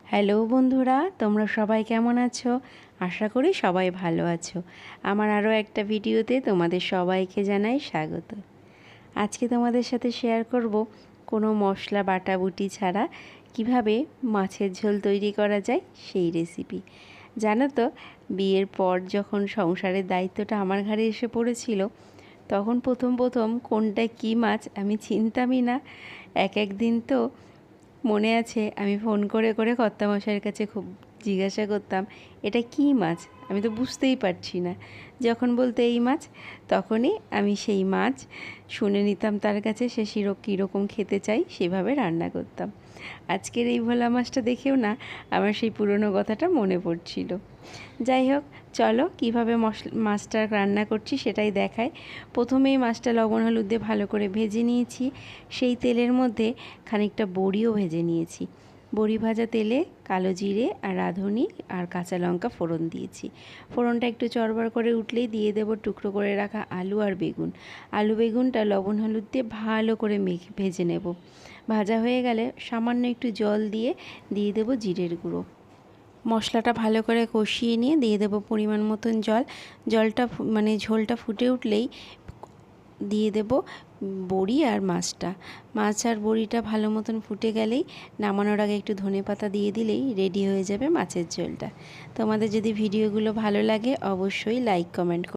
Hello বন্ধুরা, তোমরা সবাই কেমন আছো? আশা করি সবাই ভালো আছো। আমার আরও একটা ভিডিওতে তোমাদের সবাইকে জানাই স্বাগত। আজকে তোমাদের সাথে শেয়ার করব কোনো মশলা বাটাবুটি ছাড়া কিভাবে মাছের ঝোল তৈরি করা যায় সেই রেসিপি। জানো তো, বিয়ের পর যখন সংসারের দায়িত্বটা আমার ঘাড়ে এসে পড়েছিল, তখন প্রথম কোনটা কী মাছ আমি চিনতামই না। এক দিন তো মনে আছে, আমি ফোন করে করে কর্তামশাইয়ের কাছে খুব জিজ্ঞাসা করতাম, এটা কী মাছ, আমি তো বুঝতেই পারছি না। যখন বলতে এই মাছ, তখনই আমি সেই মাছ শুনে নিতাম তার কাছে, সে কীরকম খেতে চাই সেভাবে রান্না করতাম। আজকের এই ভোলা মাছটা দেখেও না আমার সেই পুরনো কথাটা মনে পড়ছিল। যাই হোক, চলো কীভাবে মাছটা রান্না করছি সেটাই দেখায়। প্রথমেই মাছটা লবণ হলুদ দিয়ে ভালো করে ভেজে নিয়েছি। সেই তেলের মধ্যে খানিকটা বড়িও ভেজে নিয়েছি। বড়ি ভাজা তেলে কালো জিরে আর রাঁধুনি আর কাঁচা লঙ্কা ফোড়ন দিয়েছি। ফোড়নটা একটু চড়বড় করে উঠলেই দিয়ে দেবো টুকরো করে রাখা আলু আর বেগুন। আলু বেগুনটা লবণ হলুদ দিয়ে ভালো করে ভেজে নেব। ভাজা হয়ে গেলে সামান্য একটু জল দিয়ে দেবো জিরের গুঁড়ো। মশলাটা ভালো করে কষিয়ে নিয়ে দিয়ে দেবো পরিমাণ মতন জল। জলটা ঝোলটা ফুটে উঠলেই দিয়ে দেব বড়ি আর মাছটা। মাছ আর বড়িটা ভালো মতন ফুটে গেলেই নামানোর আগে একটু ধনেপাতা দিয়ে দিলেই রেডি হয়ে যাবে মাছের ঝোলটা। তোমাদের যদি ভিডিওগুলো ভালো লাগে অবশ্যই লাইক কমেন্ট